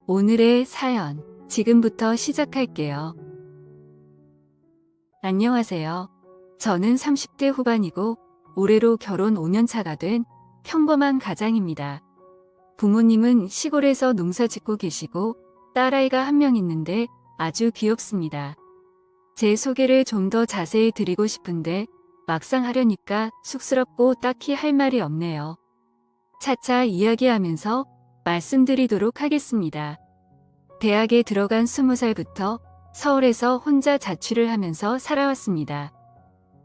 오늘의 사연, 지금부터 시작할게요. 안녕하세요. 저는 30대 후반이고 올해로 결혼 5년 차가 된 평범한 가장입니다. 부모님은 시골에서 농사 짓고 계시고 딸아이가 한 명 있는데 아주 귀엽습니다. 제 소개를 좀 더 자세히 드리고 싶은데 막상 하려니까 쑥스럽고 딱히 할 말이 없네요. 차차 이야기하면서 말씀드리도록 하겠습니다. 대학에 들어간 20살부터 서울에서 혼자 자취를 하면서 살아왔습니다.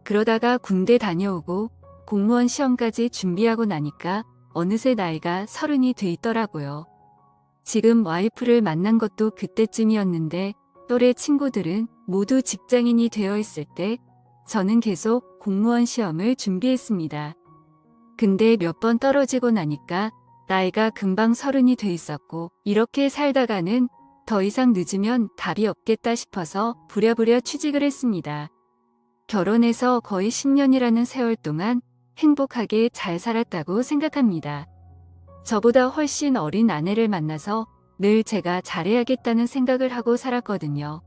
그러다가 군대 다녀오고 공무원 시험까지 준비하고 나니까 어느새 나이가 30이 돼 있더라고요. 지금 와이프를 만난 것도 그때쯤이었는데 또래 친구들은 모두 직장인이 되어 있을 때 저는 계속 공무원 시험을 준비했습니다. 근데 몇 번 떨어지고 나니까 나이가 금방 30이 돼 있었고 이렇게 살다가는 더 이상 늦으면 답이 없겠다 싶어서 부랴부랴 취직을 했습니다. 결혼해서 거의 10년이라는 세월 동안 행복하게 잘 살았다고 생각합니다. 저보다 훨씬 어린 아내를 만나서 늘 제가 잘해야겠다는 생각을 하고 살았거든요.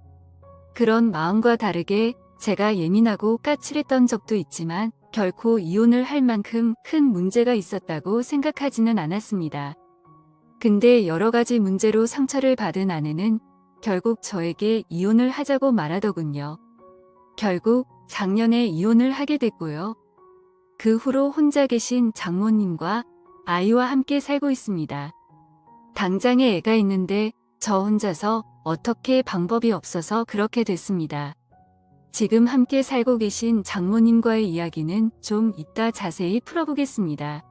그런 마음과 다르게 제가 예민하고 까칠했던 적도 있지만 결코 이혼을 할 만큼 큰 문제가 있었다고 생각하지는 않았습니다. 근데 여러 가지 문제로 상처를 받은 아내는 결국 저에게 이혼을 하자고 말하더군요. 결국 작년에 이혼을 하게 됐고요. 그 후로 혼자 계신 장모님과 아이와 함께 살고 있습니다. 당장에 애가 있는데 저 혼자서 어떻게 방법이 없어서 그렇게 됐습니다. 지금 함께 살고 계신 장모님과의 이야기는 좀 이따 자세히 풀어보겠습니다.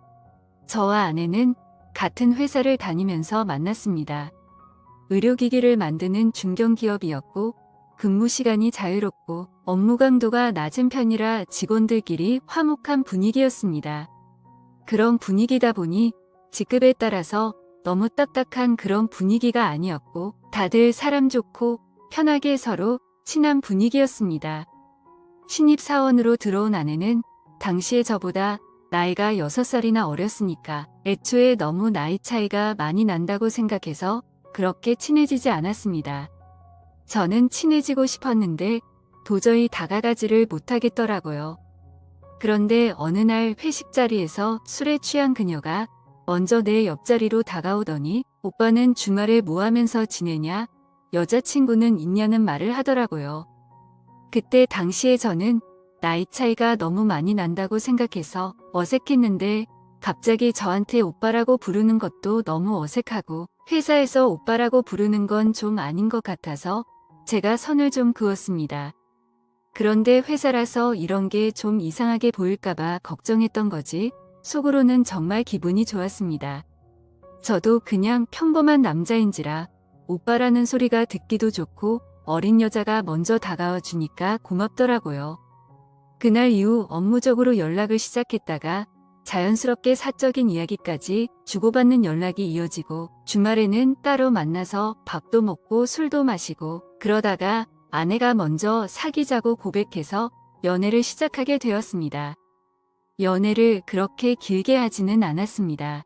저와 아내는 같은 회사를 다니면서 만났습니다. 의료기기를 만드는 중견기업이었고 근무 시간이 자유롭고 업무 강도가 낮은 편이라 직원들끼리 화목한 분위기였습니다. 그런 분위기다 보니 직급에 따라서 너무 딱딱한 그런 분위기가 아니었고 다들 사람 좋고 편하게 서로 친한 분위기였습니다. 신입사원으로 들어온 아내는 당시에 저보다 나이가 6살이나 어렸으니까 애초에 너무 나이 차이가 많이 난다고 생각해서 그렇게 친해지지 않았습니다. 저는 친해지고 싶었는데 도저히 다가가지를 못하겠더라고요. 그런데 어느 날 회식 자리에서 술에 취한 그녀가 먼저 내 옆자리로 다가오더니 오빠는 주말에 뭐 하면서 지내냐? 여자친구는 있냐는 말을 하더라고요. 그때 당시에 저는 나이 차이가 너무 많이 난다고 생각해서 어색했는데 갑자기 저한테 오빠라고 부르는 것도 너무 어색하고 회사에서 오빠라고 부르는 건 좀 아닌 것 같아서 제가 선을 좀 그었습니다. 그런데 회사라서 이런 게 좀 이상하게 보일까봐 걱정했던 거지 속으로는 정말 기분이 좋았습니다. 저도 그냥 평범한 남자인지라 오빠라는 소리가 듣기도 좋고 어린 여자가 먼저 다가와 주니까 고맙더라고요. 그날 이후 업무적으로 연락을 시작했다가 자연스럽게 사적인 이야기까지 주고받는 연락이 이어지고 주말에는 따로 만나서 밥도 먹고 술도 마시고 그러다가 아내가 먼저 사귀자고 고백해서 연애를 시작하게 되었습니다. 연애를 그렇게 길게 하지는 않았습니다.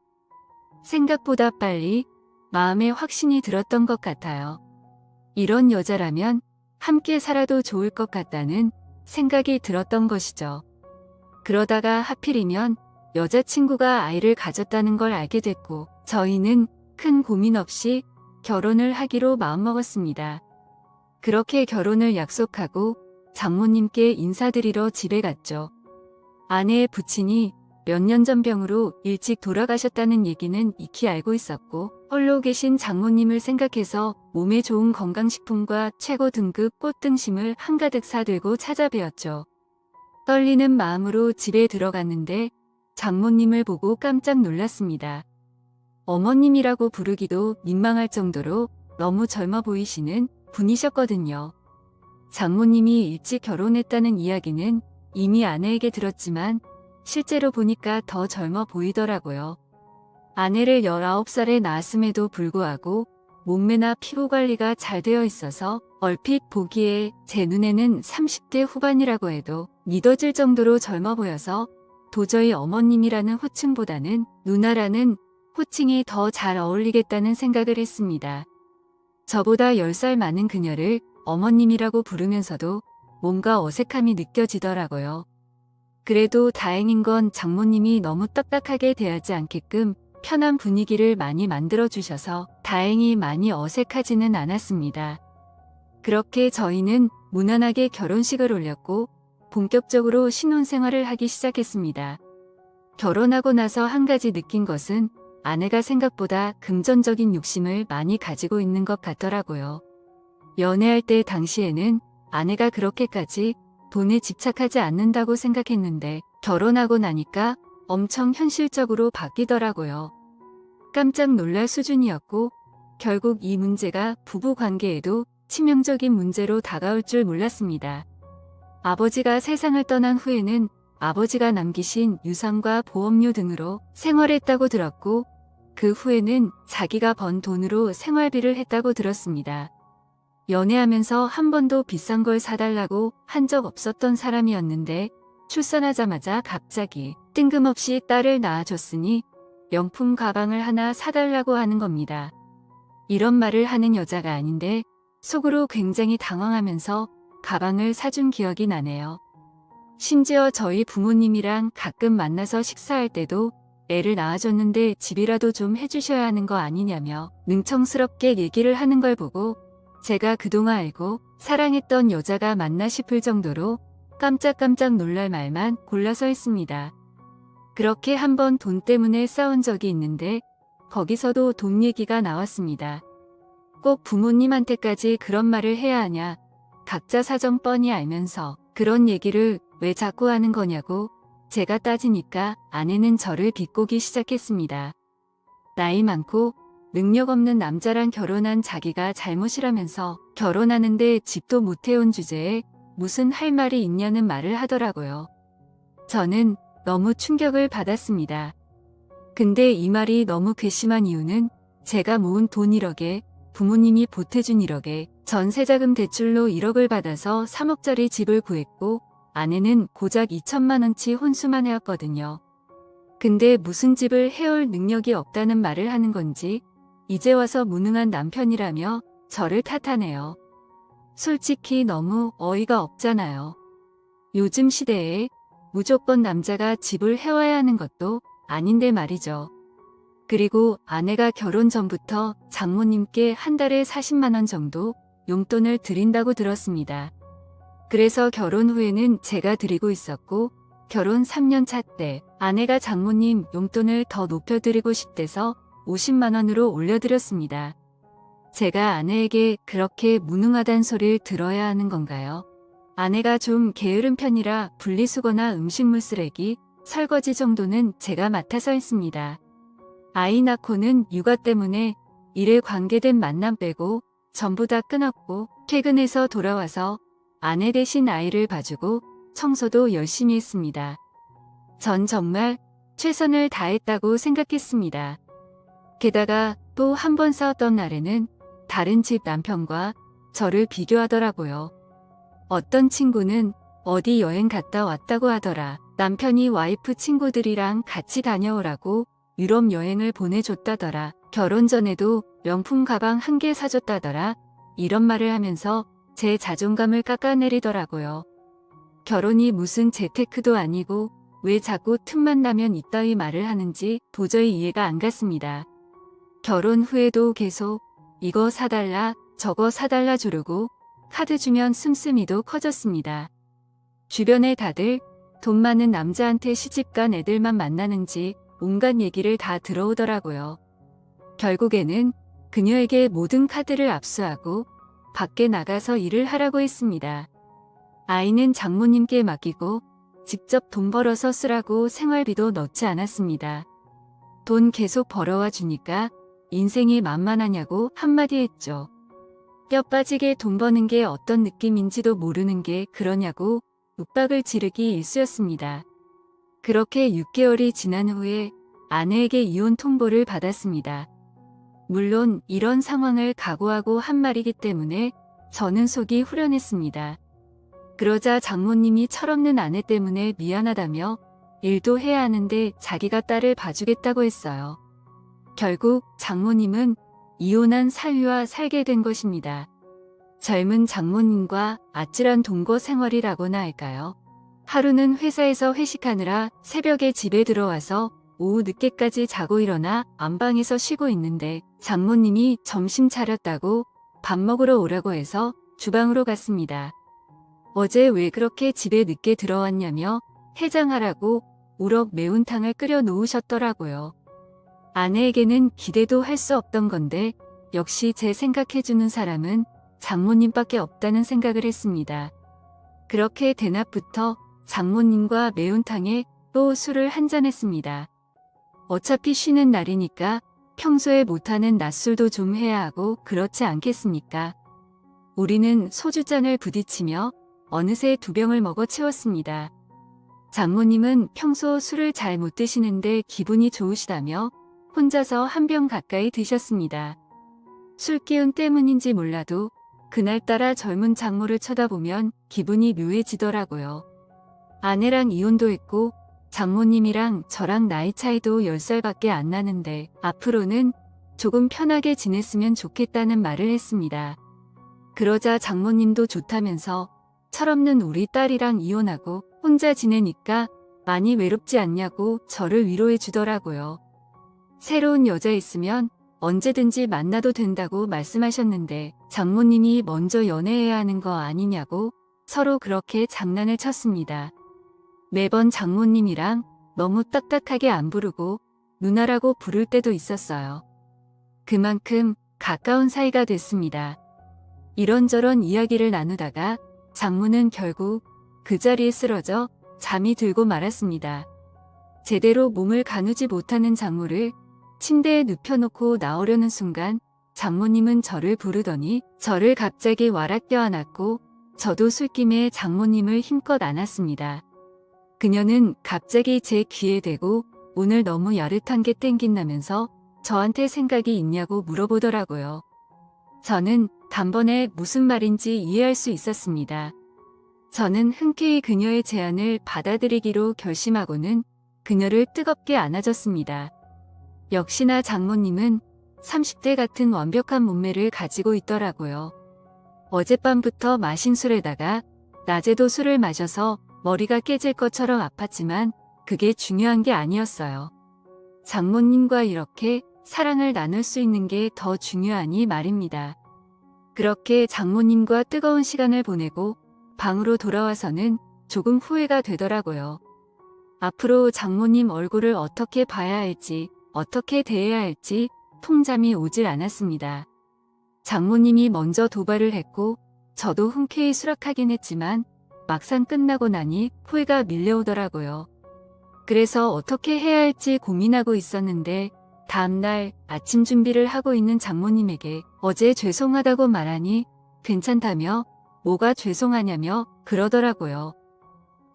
생각보다 빨리 마음에 확신이 들었던 것 같아요. 이런 여자라면 함께 살아도 좋을 것 같다는 생각이 들었던 것이죠. 그러다가 하필이면 여자친구가 아이를 가졌다는 걸 알게 됐고 저희는 큰 고민 없이 결혼을 하기로 마음먹었습니다. 그렇게 결혼을 약속하고 장모님께 인사드리러 집에 갔죠. 아내의 부친이 몇 년 전 병으로 일찍 돌아가셨다는 얘기는 익히 알고 있었고 홀로 계신 장모님을 생각해서 몸에 좋은 건강식품과 최고 등급 꽃등심을 한가득 사들고 찾아뵈었죠. 떨리는 마음으로 집에 들어갔는데 장모님을 보고 깜짝 놀랐습니다. 어머님이라고 부르기도 민망할 정도로 너무 젊어 보이시는 분이셨거든요. 장모님이 일찍 결혼했다는 이야기는 이미 아내에게 들었지만 실제로 보니까 더 젊어 보이더라고요. 아내를 19살에 낳았음에도 불구하고 몸매나 피부 관리가 잘 되어 있어서 얼핏 보기에 제 눈에는 30대 후반이라고 해도 믿어질 정도로 젊어 보여서 도저히 어머님이라는 호칭보다는 누나라는 호칭이 더 잘 어울리겠다는 생각을 했습니다. 저보다 10살 많은 그녀를 어머님이라고 부르면서도 뭔가 어색함이 느껴지더라고요. 그래도 다행인 건 장모님이 너무 딱딱하게 대하지 않게끔 편한 분위기를 많이 만들어주셔서 다행히 많이 어색하지는 않았습니다. 그렇게 저희는 무난하게 결혼식을 올렸고 본격적으로 신혼생활을 하기 시작했습니다. 결혼하고 나서 한 가지 느낀 것은 아내가 생각보다 금전적인 욕심을 많이 가지고 있는 것 같더라고요. 연애할 때 당시에는 아내가 그렇게까지 돈에 집착하지 않는다고 생각했는데 결혼하고 나니까 엄청 현실적으로 바뀌더라고요. 깜짝 놀랄 수준이었고 결국 이 문제가 부부 관계에도 치명적인 문제로 다가올 줄 몰랐습니다. 아버지가 세상을 떠난 후에는 아버지가 남기신 유산과 보험료 등으로 생활했다고 들었고 그 후에는 자기가 번 돈으로 생활비를 했다고 들었습니다. 연애하면서 한 번도 비싼 걸 사달라고 한 적 없었던 사람이었는데 출산하자마자 갑자기 뜬금없이 딸을 낳아줬으니 명품 가방을 하나 사달라고 하는 겁니다. 이런 말을 하는 여자가 아닌데 속으로 굉장히 당황하면서 가방을 사준 기억이 나네요. 심지어 저희 부모님이랑 가끔 만나서 식사할 때도 애를 낳아줬는데 집이라도 좀 해주셔야 하는 거 아니냐며 능청스럽게 얘기를 하는 걸 보고 제가 그동안 알고 사랑했던 여자가 맞나 싶을 정도로 깜짝깜짝 놀랄 말만 골라서 했습니다. 그렇게 한번 돈 때문에 싸운 적이 있는데 거기서도 돈 얘기가 나왔습니다. 꼭 부모님한테까지 그런 말을 해야 하냐, 각자 사정 뻔히 알면서 그런 얘기를 왜 자꾸 하는 거냐고 제가 따지니까 아내는 저를 비꼬기 시작했습니다. 나이 많고 능력 없는 남자랑 결혼한 자기가 잘못이라면서 결혼하는데 집도 못 해온 주제에 무슨 할 말이 있냐는 말을 하더라고요. 저는 너무 충격을 받았습니다. 근데 이 말이 너무 괘씸한 이유는 제가 모은 돈 1억에 부모님이 보태준 1억에 전세자금 대출로 1억을 받아서 3억짜리 집을 구했고 아내는 고작 2천만 원치 혼수만 해왔거든요. 근데 무슨 집을 해올 능력이 없다는 말을 하는 건지 이제 와서 무능한 남편이라며 저를 탓하네요. 솔직히 너무 어이가 없잖아요. 요즘 시대에 무조건 남자가 집을 해와야 하는 것도 아닌데 말이죠. 그리고 아내가 결혼 전부터 장모님께 한 달에 40만 원 정도 용돈을 드린다고 들었습니다. 그래서 결혼 후에는 제가 드리고 있었고 결혼 3년 차 때 아내가 장모님 용돈을 더 높여드리고 싶대서 50만 원으로 올려드렸습니다. 제가 아내에게 그렇게 무능하단 소리를 들어야 하는 건가요? 아내가 좀 게으른 편이라 분리수거나 음식물 쓰레기, 설거지 정도는 제가 맡아서 했습니다. 아이 낳고는 육아 때문에 일에 관계된 만남 빼고 전부 다 끊었고 퇴근해서 돌아와서 아내 대신 아이를 봐주고 청소도 열심히 했습니다. 전 정말 최선을 다했다고 생각했습니다. 게다가 또 한 번 싸웠던 날에는 다른 집 남편과 저를 비교하더라고요. 어떤 친구는 어디 여행 갔다 왔다고 하더라. 남편이 와이프 친구들이랑 같이 다녀오라고 유럽 여행을 보내줬다더라. 결혼 전에도 명품 가방 1개 사줬다더라. 이런 말을 하면서 제 자존감을 깎아내리더라고요. 결혼이 무슨 재테크도 아니고 왜 자꾸 틈만 나면 이따위 말을 하는지 도저히 이해가 안 갔습니다. 결혼 후에도 계속 이거 사달라 저거 사달라 주르고 카드 주면 씀씀이도 커졌습니다. 주변에 다들 돈 많은 남자한테 시집간 애들만 만나는지 온갖 얘기를 다 들어오더라고요. 결국에는 그녀에게 모든 카드를 압수하고 밖에 나가서 일을 하라고 했습니다. 아이는 장모님께 맡기고 직접 돈 벌어서 쓰라고 생활비도 넣지 않았습니다. 돈 계속 벌어와 주니까 인생이 만만하냐고 한마디 했죠. 뼈 빠지게 돈 버는 게 어떤 느낌인지도 모르는 게 그러냐고 윽박을 지르기 일쑤였습니다. 그렇게 6개월이 지난 후에 아내에게 이혼 통보를 받았습니다. 물론 이런 상황을 각오하고 한 말이기 때문에 저는 속이 후련했습니다. 그러자 장모님이 철없는 아내 때문에 미안하다며 일도 해야 하는데 자기가 딸을 봐주겠다고 했어요. 결국 장모님은 이혼한 사위와 살게 된 것입니다. 젊은 장모님과 아찔한 동거 생활이라고나 할까요? 하루는 회사에서 회식하느라 새벽에 집에 들어와서 오후 늦게까지 자고 일어나 안방에서 쉬고 있는데 장모님이 점심 차렸다고 밥 먹으러 오라고 해서 주방으로 갔습니다. 어제 왜 그렇게 집에 늦게 들어왔냐며 해장하라고 우럭 매운탕을 끓여 놓으셨더라고요. 아내에게는 기대도 할 수 없던 건데 역시 제 생각해주는 사람은 장모님밖에 없다는 생각을 했습니다. 그렇게 대낮부터 장모님과 매운탕에 또 술을 한잔 했습니다. 어차피 쉬는 날이니까 평소에 못하는 낮술도 좀 해야 하고 그렇지 않겠습니까? 우리는 소주잔을 부딪히며 어느새 2병을 먹어 채웠습니다. 장모님은 평소 술을 잘 못 드시는데 기분이 좋으시다며 혼자서 1병 가까이 드셨습니다. 술 기운 때문인지 몰라도 그날따라 젊은 장모를 쳐다보면 기분이 묘해지더라고요. 아내랑 이혼도 했고 장모님이랑 저랑 나이 차이도 10살밖에 안 나는데 앞으로는 조금 편하게 지냈으면 좋겠다는 말을 했습니다. 그러자 장모님도 좋다면서 철없는 우리 딸이랑 이혼하고 혼자 지내니까 많이 외롭지 않냐고 저를 위로해 주더라고요. 새로운 여자 있으면 언제든지 만나도 된다고 말씀하셨는데 장모님이 먼저 연애해야 하는 거 아니냐고 서로 그렇게 장난을 쳤습니다. 매번 장모님이랑 너무 딱딱하게 안 부르고 누나라고 부를 때도 있었어요. 그만큼 가까운 사이가 됐습니다. 이런저런 이야기를 나누다가 장모는 결국 그 자리에 쓰러져 잠이 들고 말았습니다. 제대로 몸을 가누지 못하는 장모를 침대에 눕혀놓고 나오려는 순간 장모님은 저를 부르더니 저를 갑자기 와락 껴안았고 저도 술김에 장모님을 힘껏 안았습니다. 그녀는 갑자기 제 귀에 대고 오늘 너무 야릇한 게 땡긴다면서 저한테 생각이 있냐고 물어보더라고요. 저는 단번에 무슨 말인지 이해할 수 있었습니다. 저는 흔쾌히 그녀의 제안을 받아들이기로 결심하고는 그녀를 뜨겁게 안아줬습니다. 역시나 장모님은 30대 같은 완벽한 몸매를 가지고 있더라고요. 어젯밤부터 마신 술에다가 낮에도 술을 마셔서 머리가 깨질 것처럼 아팠지만 그게 중요한 게 아니었어요. 장모님과 이렇게 사랑을 나눌 수 있는 게 더 중요하니 말입니다. 그렇게 장모님과 뜨거운 시간을 보내고 방으로 돌아와서는 조금 후회가 되더라고요. 앞으로 장모님 얼굴을 어떻게 봐야 할지, 어떻게 대해야 할지 통잠이 오질 않았습니다. 장모님이 먼저 도발을 했고 저도 흔쾌히 수락하긴 했지만 막상 끝나고 나니 후회가 밀려오더라고요. 그래서 어떻게 해야 할지 고민하고 있었는데 다음날 아침 준비를 하고 있는 장모님에게 어제 죄송하다고 말하니 괜찮다며 뭐가 죄송하냐며 그러더라고요.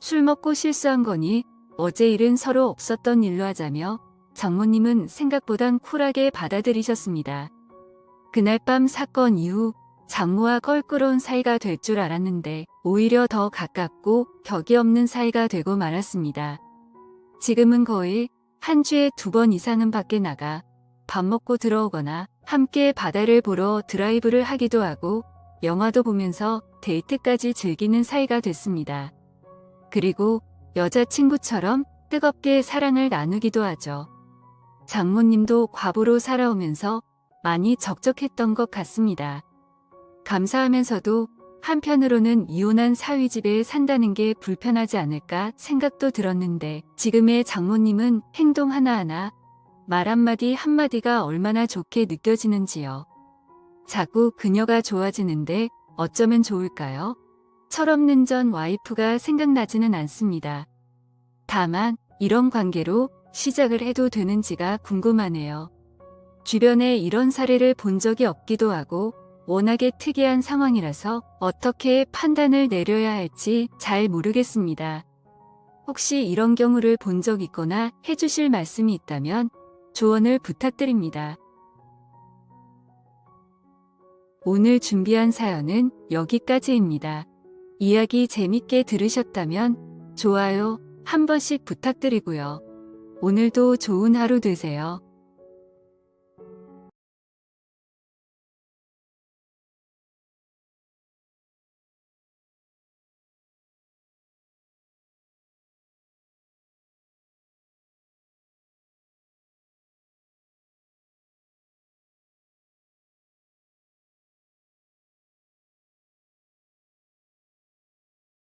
술 먹고 실수한 거니 어제 일은 서로 없었던 일로 하자며 장모님은 생각보단 쿨하게 받아들이셨습니다. 그날 밤 사건 이후 장모와 껄끄러운 사이가 될 줄 알았는데 오히려 더 가깝고 격이 없는 사이가 되고 말았습니다. 지금은 거의 한 주에 2번 이상은 밖에 나가 밥 먹고 들어오거나 함께 바다를 보러 드라이브를 하기도 하고 영화도 보면서 데이트까지 즐기는 사이가 됐습니다. 그리고 여자친구처럼 뜨겁게 사랑을 나누기도 하죠. 장모님도 과부로 살아오면서 많이 적적했던 것 같습니다. 감사하면서도 한편으로는 이혼한 사위 집에 산다는 게 불편하지 않을까 생각도 들었는데 지금의 장모님은 행동 하나하나 말 한마디 한마디가 얼마나 좋게 느껴지는지요. 자꾸 그녀가 좋아지는데 어쩌면 좋을까요? 철없는 전 와이프가 생각나지는 않습니다. 다만 이런 관계로 시작을 해도 되는지가 궁금하네요. 주변에 이런 사례를 본 적이 없기도 하고 워낙에 특이한 상황이라서 어떻게 판단을 내려야 할지 잘 모르겠습니다. 혹시 이런 경우를 본 적 있거나 해주실 말씀이 있다면 조언을 부탁드립니다. 오늘 준비한 사연은 여기까지입니다. 이야기 재밌게 들으셨다면 좋아요 한 번씩 부탁드리고요. 오늘도 좋은 하루 되세요.